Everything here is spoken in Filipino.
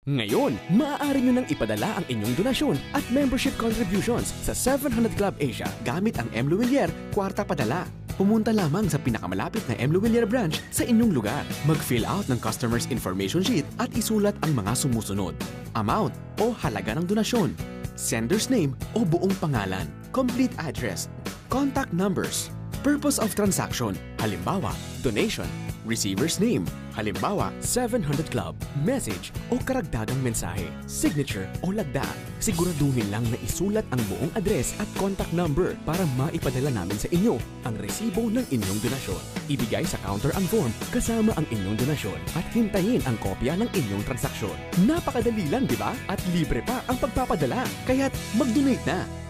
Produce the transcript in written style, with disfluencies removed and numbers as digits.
Ngayon, maaari nyo nang ipadala ang inyong donasyon at membership contributions sa 700 Club Asia gamit ang M. Luwilier Kwarta Padala. Pumunta lamang sa pinakamalapit na M. Luwilier branch sa inyong lugar. Mag-fill out ng customer's information sheet at isulat ang mga sumusunod. Amount o halaga ng donasyon, sender's name o buong pangalan, complete address, contact numbers, purpose of transaction, halimbawa, donation, receiver's name, halimbawa 700 Club, message o karagdagang mensahe, signature o lagda. Siguraduhin lang na isulat ang buong address at contact number para maipadala namin sa inyo ang resibo ng inyong donasyon. Ibigay sa counter ang form kasama ang inyong donasyon at hintayin ang kopya ng inyong transaksyon. Napakadali lang, di ba? At libre pa ang pagpapadala. Kaya't mag-donate na!